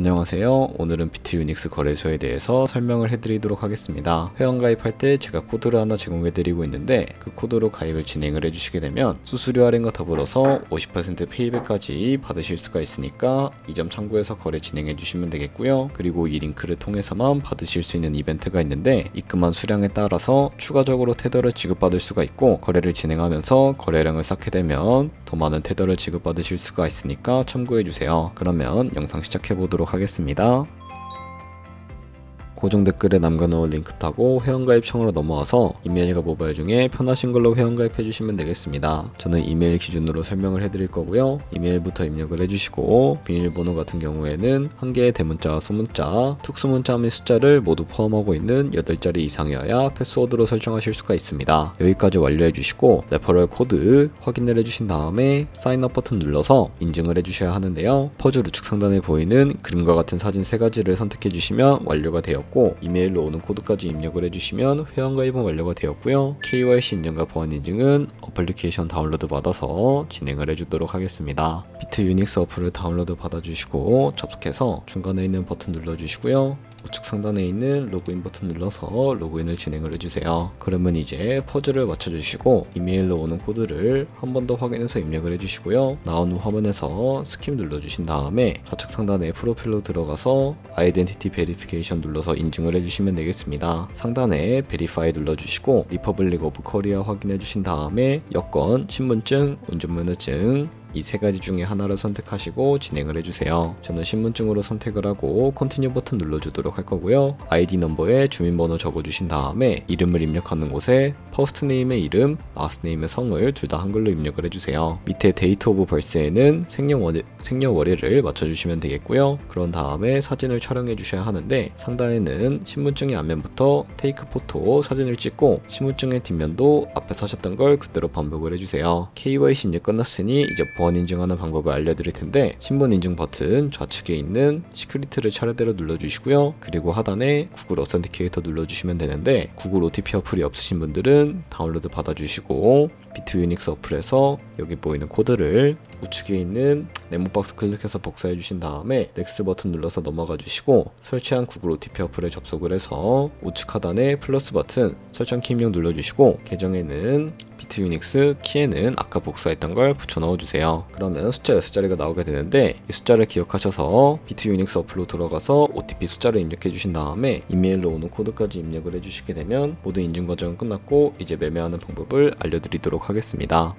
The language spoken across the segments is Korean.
안녕하세요. 오늘은 비트 유닉스 거래소에 대해서 설명을 해드리도록 하겠습니다. 회원가입할 때 제가 코드를 하나 제공해드리고 있는데 그 코드로 가입을 진행을 해주시게 되면 수수료 할인과 더불어서 50% 페이백까지 받으실 수가 있으니까 이 점 참고해서 거래 진행해주시면 되겠고요. 그리고 이 링크를 통해서만 받으실 수 있는 이벤트가 있는데 입금한 수량에 따라서 추가적으로 테더를 지급받을 수가 있고 거래를 진행하면서 거래량을 쌓게 되면 더 많은 테더를 지급받으실 수가 있으니까 참고해주세요. 그러면 영상 시작해보도록 하겠습니다. 고정 댓글에 남겨놓은 링크 타고 회원가입창으로 넘어와서 이메일과 모바일 중에 편하신 걸로 회원가입 해주시면 되겠습니다. 저는 이메일 기준으로 설명을 해드릴 거고요. 이메일부터 입력을 해주시고 비밀번호 같은 경우에는 한 개의 대문자, 소문자, 특수문자 및 숫자를 모두 포함하고 있는 8자리 이상이어야 패스워드로 설정하실 수가 있습니다. 여기까지 완료해주시고 레퍼럴 코드 확인을 해주신 다음에 사인업 버튼 눌러서 인증을 해주셔야 하는데요. 퍼즐 우측 상단에 보이는 그림과 같은 사진 3가지를 선택해주시면 완료가 되었고 이메일로 오는 코드까지 입력을 해주시면 회원가입은 완료가 되었고요. KYC 인증과 보안 인증은 어플리케이션 다운로드 받아서 진행을 해주도록 하겠습니다. 비트 유닉스 어플을 다운로드 받아주시고 접속해서 중간에 있는 버튼 눌러주시고요. 우측 상단에 있는 로그인 버튼 눌러서 로그인을 진행을 해주세요. 그러면 이제 퍼즐을 맞춰주시고 이메일로 오는 코드를 한 번 더 확인해서 입력을 해주시고요. 나온 후 화면에서 스킵 눌러주신 다음에 좌측 상단에 프로필로 들어가서 아이덴티티 베리피케이션 눌러서 인증을 해주시면 되겠습니다. 상단에 베리파이 눌러주시고 리퍼블릭 오브 코리아 확인해주신 다음에 여권, 신분증, 운전면허증 이 3가지 중에 하나를 선택하시고 진행을 해주세요. 저는 신분증으로 선택을 하고 컨티뉴 버튼 눌러주도록 할 거고요. 아이디 넘버에 주민번호 적어주신 다음에 이름을 입력하는 곳에 퍼스트 네임의 이름, 라스트 네임의 성을 둘 다 한글로 입력을 해주세요. 밑에 데이트 오브 벌스에는 생년월일을 맞춰주시면 되겠고요. 그런 다음에 사진을 촬영해 주셔야 하는데 상단에는 신분증의 앞면부터 테이크 포토 사진을 찍고 신분증의 뒷면도 앞에 사셨던 걸 그대로 반복을 해주세요. KYC 이제 끝났으니 이제 보안 인증하는 방법을 알려드릴 텐데 신분 인증 버튼 좌측에 있는 시크릿을 차례대로 눌러주시고요. 그리고 하단에 구글 어센티케이터 눌러주시면 되는데 구글 OTP 어플이 없으신 분들은 다운로드 받아주시고 비트 유닉스 어플에서 여기 보이는 코드를 우측에 있는 네모박스 클릭해서 복사해 주신 다음에 넥스트 버튼 눌러서 넘어가 주시고 설치한 구글 OTP 어플에 접속을 해서 우측 하단에 플러스 버튼 설정키 입력 눌러주시고 계정에는 비트 유닉스, 키에는 아까 복사했던 걸 붙여 넣어주세요. 그러면 숫자 6자리가 나오게 되는데 이 숫자를 기억하셔서 비트 유닉스 어플로 들어가서 OTP 숫자를 입력해 주신 다음에 이메일로 오는 코드까지 입력을 해주시게 되면 모든 인증 과정은 끝났고 이제 매매하는 방법을 알려드리도록 하겠습니다.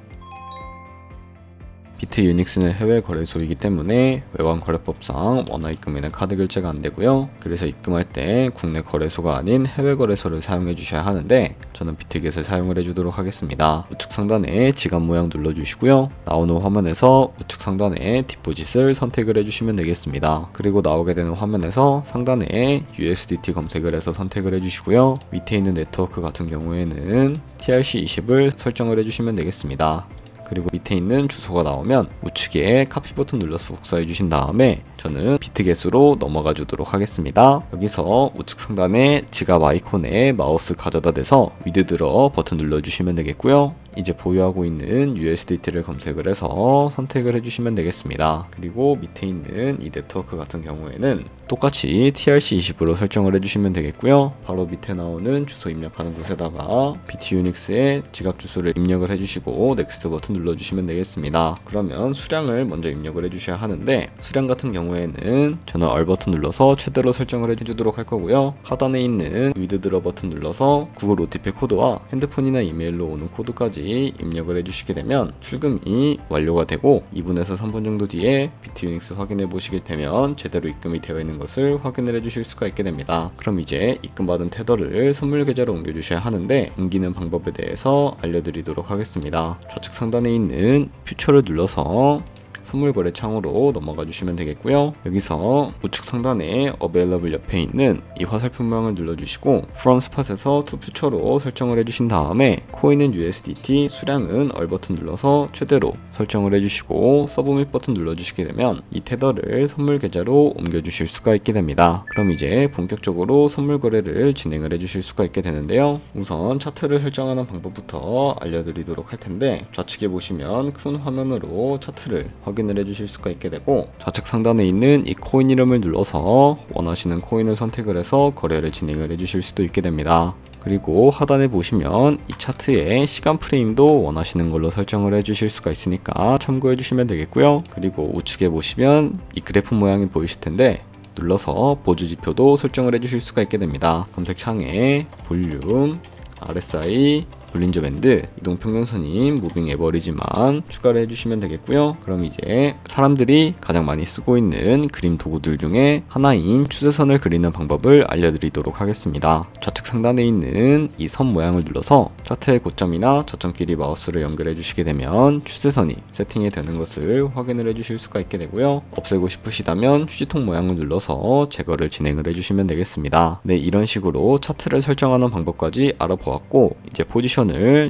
비트 유닉스는 해외 거래소이기 때문에 외환 거래법상 원화 입금에는 카드 결제가 안 되고요. 그래서 입금할 때 국내 거래소가 아닌 해외 거래소를 사용해 주셔야 하는데 저는 비트겟을 사용을 해주도록 하겠습니다. 우측 상단에 지갑 모양 눌러주시고요. 나온 후 화면에서 우측 상단에 디포짓을 선택을 해주시면 되겠습니다. 그리고 나오게 되는 화면에서 상단에 USDT 검색을 해서 선택을 해주시고요. 밑에 있는 네트워크 같은 경우에는 TRC20을 설정을 해주시면 되겠습니다. 그리고 밑에 있는 주소가 나오면 우측에 카피 버튼 눌러서 복사해 주신 다음에 저는 비트겟으로 넘어가 주도록 하겠습니다. 여기서 우측 상단에 지갑 아이콘에 마우스 가져다 대서 위드드러 버튼 눌러주시면 되겠고요. 이제 보유하고 있는 USDT를 검색을 해서 선택을 해주시면 되겠습니다. 그리고 밑에 있는 이 네트워크 같은 경우에는 똑같이 TRC20으로 설정을 해주시면 되겠고요. 바로 밑에 나오는 주소 입력하는 곳에다가 비트 유닉스의 지갑 주소를 입력을 해주시고 넥스트 버튼 눌러주시면 되겠습니다. 그러면 수량을 먼저 입력을 해주셔야 하는데 수량 같은 경우에는 저는 얼 버튼 눌러서 최대로 설정을 해주도록 할 거고요. 하단에 있는 위드드러 버튼 눌러서 구글 OTP 코드와 핸드폰이나 이메일로 오는 코드까지 입력을 해주시게 되면 출금이 완료가 되고 2분에서 3분 정도 뒤에 비트 유닉스 확인해 보시게 되면 제대로 입금이 되어 있는 것을 확인을 해주실 수가 있게 됩니다. 그럼 이제 입금받은 테더를 선물 계좌로 옮겨주셔야 하는데 옮기는 방법에 대해서 알려드리도록 하겠습니다. 좌측 상단에 있는 퓨처를 눌러서 선물 거래 창으로 넘어가 주시면 되겠고요. 여기서 우측 상단에 Available 옆에 있는 이 화살표 모양을 눌러주시고 From Spot에서 To Future로 설정을 해주신 다음에 코인은 USDT, 수량은 얼 버튼 눌러서 최대로 설정을 해주시고 서브밋 버튼 눌러주시게 되면 이 테더를 선물 계좌로 옮겨주실 수가 있게 됩니다. 그럼 이제 본격적으로 선물 거래를 진행을 해주실 수가 있게 되는데요. 우선 차트를 설정하는 방법부터 알려드리도록 할 텐데 좌측에 보시면 큰 화면으로 차트를 확인 확인을 해주실 수가 있게 되고, 좌측 상단에 있는 이 코인 이름을 눌러서 원하시는 코인을 선택을 해서 거래를 진행을 해주실 수도 있게 됩니다. 그리고 하단에 보시면 이 차트의 시간 프레임도 원하시는 걸로 설정을 해주실 수가 있으니까 참고해 주시면 되겠고요. 그리고 우측에 보시면 이 그래프 모양이 보이실 텐데, 눌러서 보조 지표도 설정을 해주실 수가 있게 됩니다. 검색창에 볼륨, RSI, 볼린저 밴드, 이동평균선인 무빙 에버리지만 추가를 해주시면 되겠고요. 그럼 이제 사람들이 가장 많이 쓰고 있는 그림 도구들 중에 하나인 추세선을 그리는 방법을 알려드리도록 하겠습니다. 좌측 상단에 있는 이 선 모양을 눌러서 차트의 고점이나 저점끼리 마우스를 연결해 주시게 되면 추세선이 세팅이 되는 것을 확인을 해주실 수가 있게 되고요. 없애고 싶으시다면 휴지통 모양을 눌러서 제거를 진행을 해주시면 되겠습니다. 네, 이런 식으로 차트를 설정하는 방법까지 알아보았고, 이제 포지션을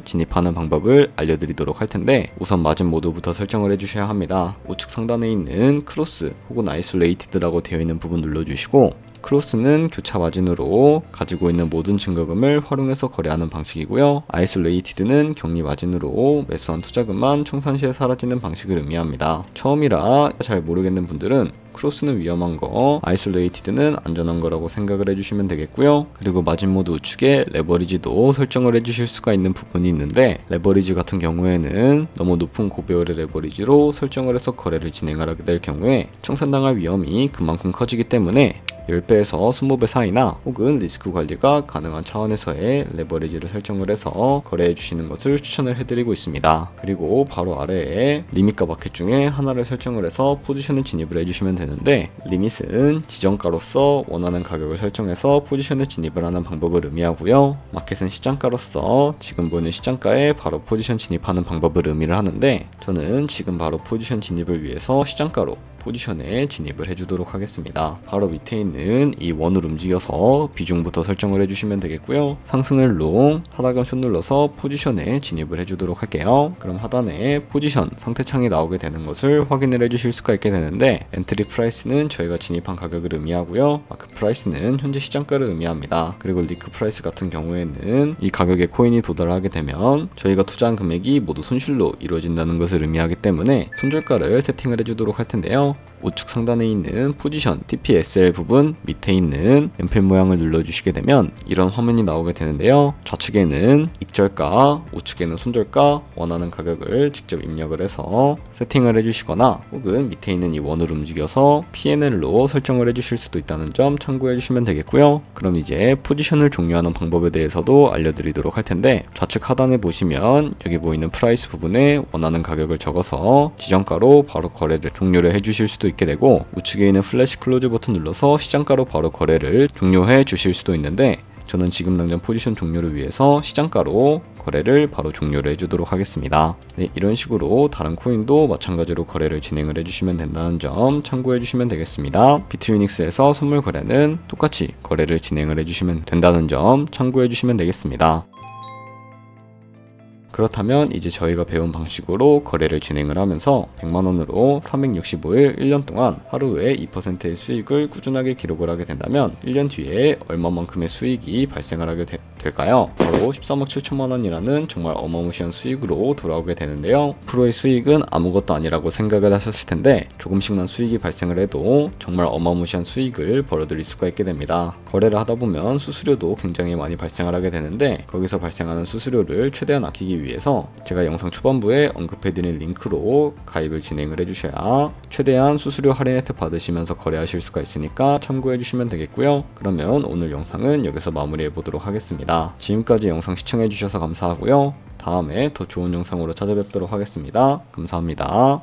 진입하는 방법을 알려드리도록 할 텐데, 우선 마진 모드부터 설정을 해주셔야 합니다. 우측 상단에 있는 크로스 혹은 아이솔레이티드라고 되어 있는 부분 눌러주시고, 크로스는 교차 마진으로 가지고 있는 모든 증거금을 활용해서 거래하는 방식이고요. 아이솔레이티드는 격리 마진으로 매수한 투자금만 청산 시에 사라지는 방식을 의미합니다. 처음이라 잘 모르겠는 분들은 크로스는 위험한 거, 아이솔레이티드는 안전한 거라고 생각을 해주시면 되겠고요. 그리고 마진 모드 우측에 레버리지도 설정을 해주실 수가 있는 부분이 있는데, 레버리지 같은 경우에는 너무 높은 고배율의 레버리지로 설정을 해서 거래를 진행을 하게 될 경우에 청산당할 위험이 그만큼 커지기 때문에 10배에서 20배 사이나 혹은 리스크 관리가 가능한 차원에서의 레버리지를 설정을 해서 거래해 주시는 것을 추천을 해드리고 있습니다. 그리고 바로 아래에 리밋과 마켓 중에 하나를 설정을 해서 포지션을 진입을 해주시면 되는데, 리밋은 지정가로서 원하는 가격을 설정해서 포지션을 진입을 하는 방법을 의미하고요. 마켓은 시장가로서 지금 보이는 시장가에 바로 포지션 진입하는 방법을 의미를 하는데, 저는 지금 바로 포지션 진입을 위해서 시장가로 포지션에 진입을 해주도록 하겠습니다. 바로 밑에 있는 이 원을 움직여서 비중부터 설정을 해주시면 되겠고요. 상승을 롱, 하락은 숏 눌러서 포지션에 진입을 해주도록 할게요. 그럼 하단에 포지션 상태창이 나오게 되는 것을 확인을 해주실 수가 있게 되는데, 엔트리 프라이스는 저희가 진입한 가격을 의미하고요. 마크 프라이스는 현재 시장가를 의미합니다. 그리고 리크 프라이스 같은 경우에는 이 가격에 코인이 도달하게 되면 저희가 투자한 금액이 모두 손실로 이루어진다는 것을 의미하기 때문에 손절가를 세팅을 해주도록 할 텐데요. 우측 상단에 있는 포지션 TPSL 부분 밑에 있는 앰플 모양을 눌러주시게 되면 이런 화면이 나오게 되는데요. 좌측에는 익절가, 우측에는 손절가, 원하는 가격을 직접 입력을 해서 세팅을 해주시거나, 혹은 밑에 있는 이 원을 움직여서 PNL로 설정을 해주실 수도 있다는 점 참고해 주시면 되겠고요. 그럼 이제 포지션을 종료하는 방법에 대해서도 알려드리도록 할 텐데, 좌측 하단에 보시면 여기 보이는 프라이스 부분에 원하는 가격을 적어서 지정가로 바로 거래를 종료를 해주실 수도 있게 되고, 우측에 있는 플래시 클로즈 버튼 눌러서 시장가로 바로 거래를 종료해 주실 수도 있는데, 저는 지금 당장 포지션 종료를 위해서 시장가로 거래를 바로 종료를 해주도록 하겠습니다. 네, 이런 식으로 다른 코인도 마찬가지로 거래를 진행을 해주시면 된다는 점 참고해 주시면 되겠습니다. 비트유닉스에서 선물 거래는 똑같이 거래를 진행을 해주시면 된다는 점 참고해 주시면 되겠습니다. 그렇다면 이제 저희가 배운 방식으로 거래를 진행을 하면서 100만원으로 365일 1년 동안 하루에 2%의 수익을 꾸준하게 기록을 하게 된다면 1년 뒤에 얼마만큼의 수익이 발생을 하게 될까요? 바로 13억 7천만원이라는 정말 어마무시한 수익으로 돌아오게 되는데요. 프로의 수익은 아무것도 아니라고 생각을 하셨을 텐데, 조금씩만 수익이 발생을 해도 정말 어마무시한 수익을 벌어들일 수가 있게 됩니다. 거래를 하다 보면 수수료도 굉장히 많이 발생을 하게 되는데, 거기서 발생하는 수수료를 최대한 아끼기 위해서 제가 영상 초반부에 언급해드린 링크로 가입을 진행을 해주셔야 최대한 수수료 할인 혜택 받으시면서 거래하실 수가 있으니까 참고해주시면 되겠고요. 그러면 오늘 영상은 여기서 마무리해보도록 하겠습니다. 지금까지 영상 시청해주셔서 감사하고요. 다음에 더 좋은 영상으로 찾아뵙도록 하겠습니다. 감사합니다.